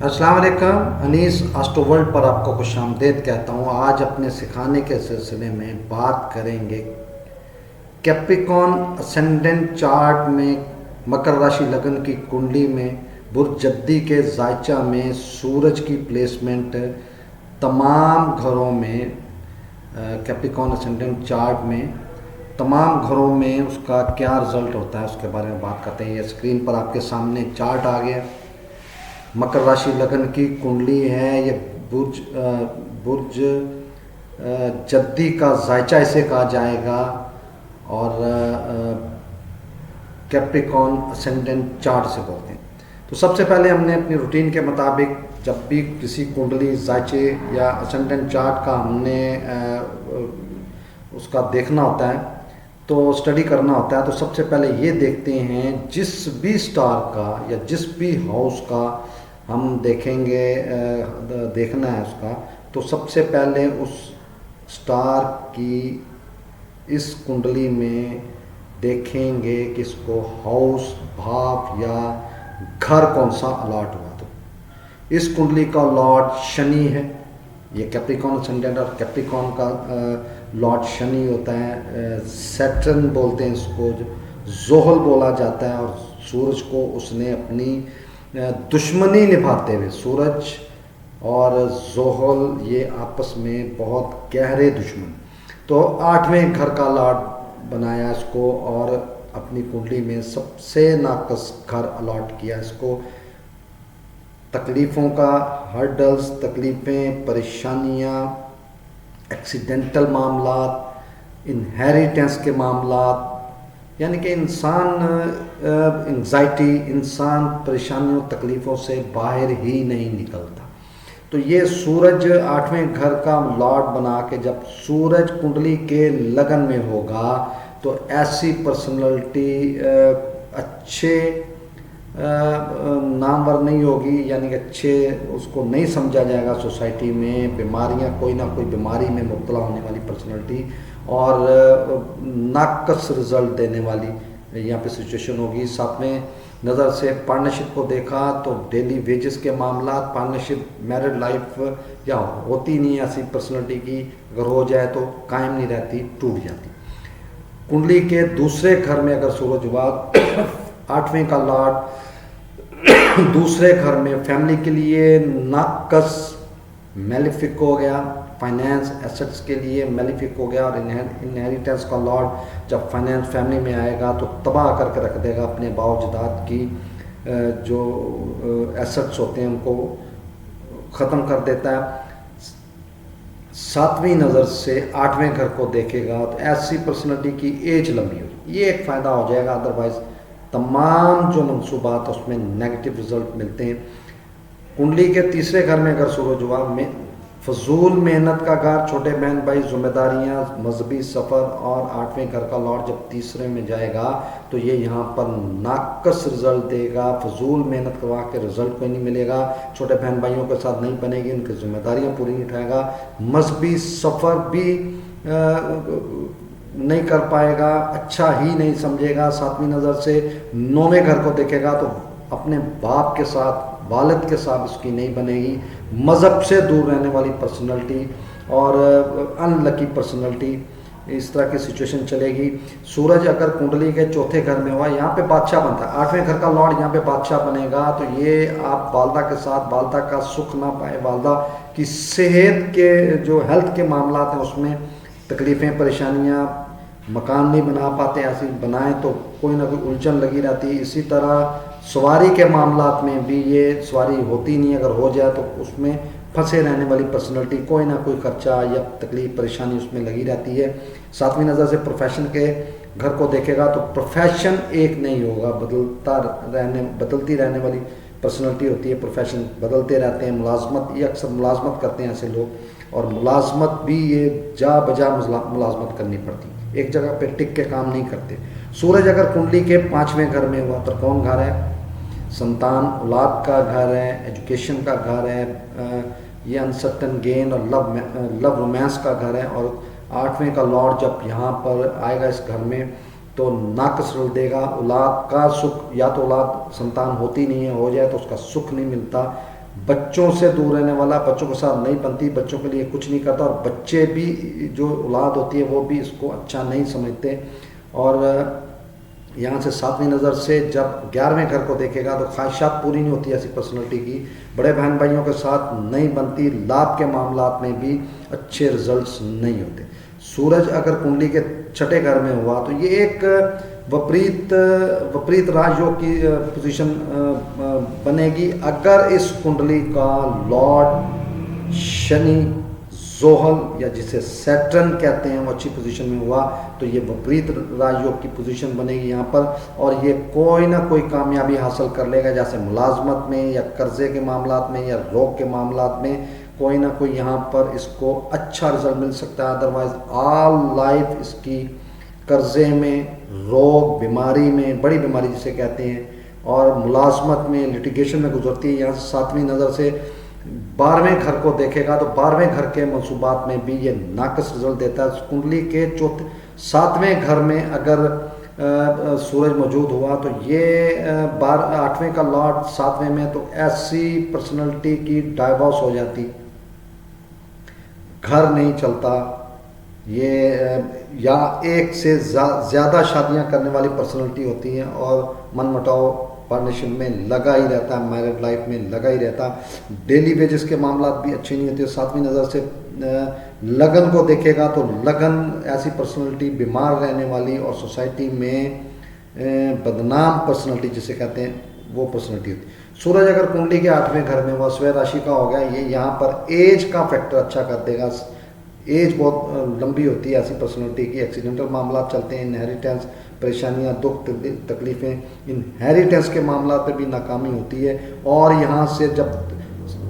अस्सलाम वालेकुम। Anees astro world पर आपको खुशामदीद कहता हूँ। आज अपने सिखाने के सिलसिले में बात करेंगे कैप्रिकॉर्न असेंडेंट चार्ट में मकर राशि लगन की कुंडली में बुर्ज जद्दी के जायचा में सूरज की प्लेसमेंट तमाम घरों में कैप्रिकॉर्न असेंडेंट चार्ट में तमाम घरों में उसका क्या रिज़ल्ट होता है उसके बारे में बात करते हैं। ये स्क्रीन पर आपके सामने चार्ट आ गया। मकर राशि लगन की कुंडली है। ये बुर्ज जद्दी का जायचा इसे कहा जाएगा और कैप्रिकॉर्न असेंडेंट चार्ट से बोलते हैं। तो सबसे पहले हमने अपनी रूटीन के मुताबिक जब भी किसी कुंडली जायचे या असेंडेंट चार्ट का हमने उसका देखना होता है तो स्टडी करना होता है, तो सबसे पहले ये देखते हैं जिस भी स्टार का या जिस भी हाउस का हम देखेंगे देखना है उसका, तो सबसे पहले उस स्टार की इस कुंडली में देखेंगे कि इसको हाउस भाव या घर कौन सा अलॉट हुआ। तो इस कुंडली का लॉर्ड शनि है। ये कैप्रिकॉर्न असेंडेंट और कैप्रिकॉर्न का लॉर्ड शनि होता है। सैटर्न बोलते हैं इसको, जोहल बोला जाता है। और सूरज को उसने अपनी दुश्मनी निभाते हुए, सूरज और जोहल ये आपस में बहुत गहरे दुश्मन, तो 8वें घर का लॉर्ड बनाया इसको और अपनी कुंडली में सबसे नाकस घर अलॉट किया इसको। तकलीफ़ों का हर्डल्स, तकलीफ़ें, परेशानियाँ, एक्सीडेंटल मामलात, इनहेरिटेंस के मामलात, यानी कि इंसान एंग्जाइटी, इंसान परेशानियों तकलीफ़ों से बाहर ही नहीं निकलता। तो ये सूरज 8वें घर का लॉर्ड बना के जब सूरज कुंडली के लगन में होगा तो ऐसी पर्सनैलिटी अच्छे नामवर नहीं होगी, यानी कि अच्छे उसको नहीं समझा जाएगा सोसाइटी में। बीमारियां, कोई ना कोई बीमारी में मुब्तला होने वाली पर्सनैलिटी और नाकस रिज़ल्ट देने वाली यहाँ पे सिचुएशन होगी। साथ में नज़र से पार्टनरशिप को देखा तो डेली वेजेस के मामला, पार्टनरशिप, मैरिड लाइफ या होती नहीं है ऐसी पर्सनैलिटी की, अगर हो जाए तो कायम नहीं रहती, टूट जाती। कुंडली के दूसरे घर में अगर सूरज हुआ 8वें का लॉर्ड दूसरे घर में फैमिली के लिए नाकस मेलिफिक हो गया, फाइनेंस एसेट्स के लिए मेलिफिक हो गया। और इनहेरिटेंस का लॉर्ड जब फाइनेंस फैमिली में आएगा तो तबाह करके रख देगा अपने बावजदाद की जो एसेट्स होते हैं उनको ख़त्म कर देता है। 7वीं नज़र से 8वें घर को देखेगा तो ऐसी पर्सनैलिटी की एज लंबी होगी, ये एक फ़ायदा हो जाएगा। अदरवाइज़ तमाम जो मंसूबात उसमें नेगेटिव रिजल्ट मिलते हैं। कुंडली के तीसरे घर में अगर सूरज हुआ फजूल मेहनत का घर, छोटे बहन भाई, जिम्मेदारियाँ, मजहबी सफ़र, और 8वें घर का लॉर्ड जब तीसरे में जाएगा तो ये यहाँ पर नाकस रिजल्ट देगा। फजूल मेहनत करवा के रिजल्ट कोई नहीं मिलेगा, छोटे बहन भाइयों के साथ नहीं बनेगी, उनकी जिम्मेदारियाँ पूरी नहीं उठाएगा, मजहबी सफ़र भी नहीं कर पाएगा, अच्छा ही नहीं समझेगा। 7वीं नज़र से 9वें घर को देखेगा तो अपने बाप के साथ, वालिद के साथ उसकी नहीं बनेगी, मज़हब से दूर रहने वाली पर्सनैलिटी और अनलकी पर्सनैलिटी, इस तरह की सिचुएशन चलेगी। सूरज अगर कुंडली के चौथे घर में हुआ, यहाँ पे बादशाह बनता है, 8वें घर का लॉर्ड यहाँ पे बादशाह बनेगा, तो ये आप वालदा के साथ, वालदा का सुख ना पाए, वालदा की सेहत के जो हेल्थ के मामला हैं उसमें तकलीफ़ें, परेशानियाँ, मकान नहीं बना पाते, ऐसी बनाएं तो कोई ना कोई उलझन लगी रहती है। इसी तरह सवारी के मामलात में भी ये सवारी होती नहीं, अगर हो जाए तो उसमें फंसे रहने वाली पर्सनैलिटी, कोई ना कोई खर्चा या तकलीफ परेशानी उसमें लगी रहती है। 7वीं नज़र से प्रोफेशन के घर को देखेगा तो प्रोफेशन एक नहीं होगा, बदलती रहने वाली पर्सनैलिटी होती है, प्रोफेशन बदलते रहते हैं। मुलाजमत, ये अक्सर मुलाजमत करते हैं ऐसे लोग, और मुलाजमत भी ये जा बजा मुलाजमत करनी पड़ती है, एक जगह पे टिक के काम नहीं करते। सूरज अगर कुंडली के 5वें घर में हुआ तो कौन घर है? संतान, औलाद का घर है, एजुकेशन का घर है, ये अनसर्टन गेन और लव रोमांस का घर है। और 8वें का लॉर्ड जब यहाँ पर आएगा इस घर में तो नाकस रल देगा। औलाद का सुख, या तो औलाद संतान होती नहीं है, हो जाए तो उसका सुख नहीं मिलता, बच्चों से दूर रहने वाला, बच्चों के साथ नहीं बनती, बच्चों के लिए कुछ नहीं करता, और बच्चे भी जो औलाद होती है वो भी इसको अच्छा नहीं समझते। और यहाँ से 7वीं नज़र से जब 11वें घर को देखेगा तो ख्वाहिशात पूरी नहीं होती ऐसी पर्सनैलिटी की, बड़े बहन भाइयों के साथ नहीं बनती, लाभ के मामलात में भी अच्छे रिजल्ट्स नहीं होते। सूरज अगर कुंडली के छठे घर में हुआ तो ये एक विपरीत राजयोग की पोजीशन बनेगी। अगर इस कुंडली का लॉर्ड शनि, जोहल या जिसे सैटर्न कहते हैं वो अच्छी पोजीशन में हुआ तो ये विपरीत राजयोग की पोजीशन बनेगी यहाँ पर, और ये कोई ना कोई कामयाबी हासिल कर लेगा, जैसे मुलाजमत में या कर्जे के मामलात में या रोग के मामलात में कोई ना कोई यहाँ पर इसको अच्छा रिजल्ट मिल सकता है। अदरवाइज ऑल लाइफ इसकी कर्जे में, रोग, बीमारी में, बड़ी बीमारी जिसे कहते हैं, और मुलाजमत में, लिटिगेशन में गुजरती है। यहाँ से 7वीं नज़र से 12वें घर को देखेगा तो 12वें घर के मंसूबात में भी ये नाकस रिजल्ट देता है। कुंडली के 7वें घर में अगर सूरज मौजूद हुआ तो ये 8वें का लॉर्ड 7वें में, तो ऐसी पर्सनैलिटी की डाइवोर्स हो जाती, घर नहीं चलता, ये या एक से ज़्यादा शादियां करने वाली पर्सनैलिटी होती हैं, और मनमुटाव पार्टनरशिप में लगा ही रहता है, मैरिड लाइफ में लगा ही रहता है। डेली वेजेस के मामला भी अच्छे नहीं होते। 7वीं नज़र से लगन को देखेगा तो लगन ऐसी पर्सनैलिटी बीमार रहने वाली और सोसाइटी में बदनाम पर्सनैलिटी जिसे कहते हैं वो पर्सनैलिटी होती है। सूरज अगर कुंडली के 8वें घर में, वह स्वय राशि का हो गया, ये यहाँ पर एज का फैक्टर अच्छा कर देगा। एज बहुत लंबी होती है ऐसी पर्सनैलिटी की, एक्सीडेंटल मामला चलते हैं, इनहेरिटेंस, परेशानियां, दुख, तकलीफ़ें, इनहेरिटेंस के मामला पे भी नाकामी होती है। और यहाँ से जब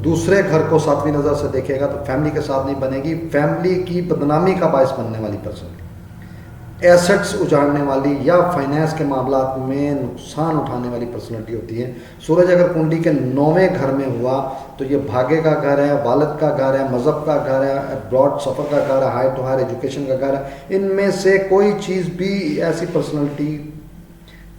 दूसरे घर को 7वीं नज़र से देखेगा तो फैमिली के साथ नहीं बनेगी, फैमिली की बदनामी का बायस बनने वाली पर्सनैलिटी, एसेट्स उजाड़ने वाली या फाइनेंस के मामला में नुकसान उठाने वाली पर्सनैलिटी होती है। सूरज अगर कुंडली के 9वें घर में हुआ तो ये भाग्य का घर है, वालिद का घर है, मज़हब का घर है, अब्रॉड सफ़र का घर है, हाई टू हायर एजुकेशन का घर है। इनमें से कोई चीज़ भी ऐसी पर्सनैलिटी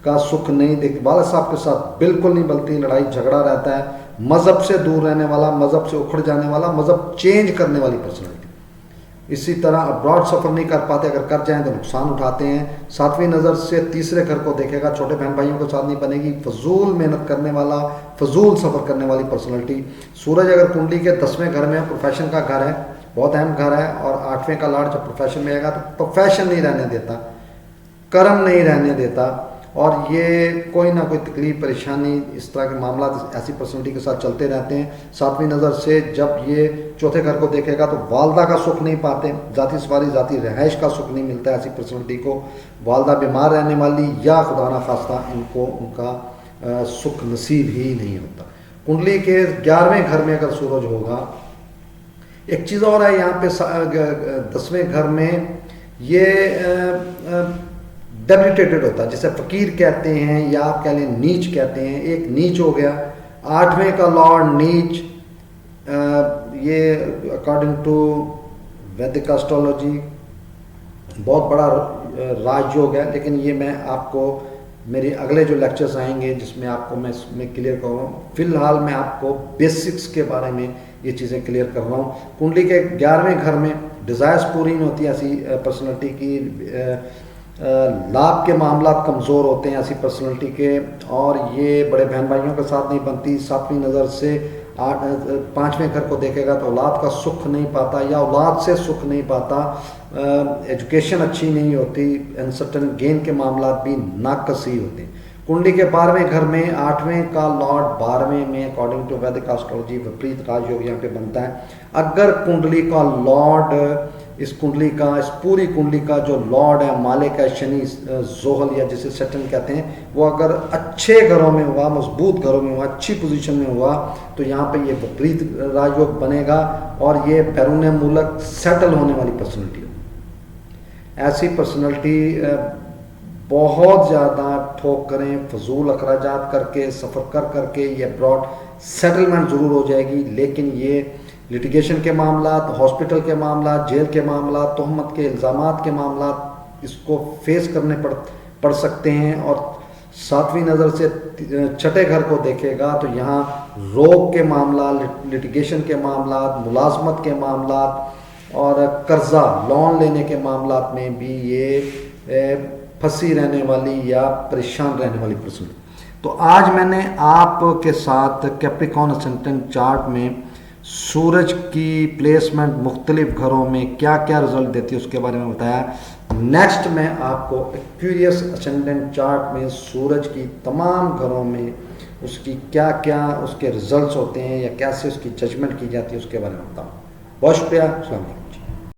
का सुख नहीं देखती। वालिद साहब के साथ बिल्कुल नहीं बनती, लड़ाई झगड़ा रहता है। मज़हब से दूर रहने वाला, मज़हब से उखड़ जाने वाला, मज़हब चेंज करने वाली पर्सनैलिटी। इसी तरह अब्रॉड सफ़र नहीं कर पाते, अगर कर जाएं तो नुकसान उठाते हैं। 7वीं नज़र से तीसरे घर को देखेगा, छोटे बहन भाइयों के साथ नहीं बनेगी, फजूल मेहनत करने वाला, फजूल सफ़र करने वाली पर्सनैलिटी। सूरज अगर कुंडली के 10वें घर में, प्रोफेशन का घर है, बहुत अहम घर है, और 8वें का लॉर्ड जब प्रोफेशन में आएगा तो प्रोफेशन नहीं रहने देता, कर्म नहीं रहने देता, और ये कोई ना कोई तकलीफ, परेशानी, इस तरह के मामला ऐसी पर्सनैलिटी के साथ चलते रहते हैं। 7वीं नज़र से जब ये चौथे घर को देखेगा तो वालदा का सुख नहीं पाते, ज़ाती सवारी, ज़ाती रहाइश का सुख नहीं मिलता ऐसी पर्सनैलिटी को। वालदा बीमार रहने वाली या खुदा ना खास्ता इनको उनका सुख नसीब ही नहीं होता। कुंडली के 11वें घर में अगर सूरज होगा, एक चीज़ और है यहाँ पे 10वें घर में ये डेबिलिटेटेड होता है, जिसे फ़कीर कहते हैं या आप कह लें नीच कहते हैं। एक नीच हो गया, 8वें का लॉर्ड नीच, ये अकॉर्डिंग टू वैदिक एस्ट्रोलॉजी बहुत बड़ा राजयोग है, लेकिन ये मैं आपको मेरे अगले जो लेक्चर्स आएंगे जिसमें आपको मैं क्लियर कर रहा हूँ। फिलहाल मैं आपको बेसिक्स के बारे में ये चीज़ें क्लियर कर रहा हूँ। कुंडली के 11वें घर में डिज़ायर्स पूरी नहीं होती ऐसी पर्सनैलिटी की, लाभ के मामला कमज़ोर होते हैं ऐसी पर्सनैलिटी के, और ये बड़े बहन भाइयों के साथ नहीं बनती। 7वीं नज़र से 5वें घर को देखेगा तो औलाद का सुख नहीं पाता या औलाद से सुख नहीं पाता, एजुकेशन अच्छी नहीं होती, अनसर्टन गेन के मामला भी नाकस ही होते हैं। कुंडली के 12वें घर में 8वें का लॉर्ड 12वें में अकॉर्डिंग टू वैदिक एस्ट्रोलॉजी विपरीत राजयोग यहाँ पे बनता है। अगर कुंडली का लॉर्ड, इस कुंडली का, इस पूरी कुंडली का जो लॉर्ड है, मालिक है, शनि, जोहल या जिसे सैटर्न कहते हैं, वो अगर अच्छे घरों में हुआ, मजबूत घरों में हुआ, अच्छी पोजीशन में हुआ तो यहाँ पे ये विपरीत राजयोग बनेगा और ये बैरून मुल्क सेटल होने वाली पर्सनैलिटी हो। ऐसी पर्सनैलिटी बहुत ज़्यादा ठोकरें, फजूल अखराजात करके, सफ़र करके ये अब्रॉड सेटलमेंट ज़रूर हो जाएगी, लेकिन ये लिटिगेशन के मामला, हॉस्पिटल के मामला, जेल के मामला, तोहमत के इल्ज़ामात के मामला इसको फेस करने पड़ सकते हैं। और 7वीं नज़र से छठे घर को देखेगा तो यहाँ रोग के मामला, लिटिगेशन के मामला, मुलाजमत के मामला और कर्जा लोन लेने के मामला में भी ये फंसी रहने वाली या परेशान रहने वाली पर्सन। तो आज मैंने आपके साथ कैप्रिकॉर्न असेंडेंट चार्ट में सूरज की प्लेसमेंट मुख्तलिफ घरों में क्या क्या रिजल्ट देती है उसके बारे में बताया। नेक्स्ट मैं आपको एक्वेरियस असेंडेंट चार्ट में सूरज की तमाम घरों में उसकी क्या क्या उसके रिजल्ट्स होते हैं या कैसे उसकी जजमेंट की जाती है उसके बारे में बताऊँ। बहुत शुक्रिया। अस्सलाम वालेकुम।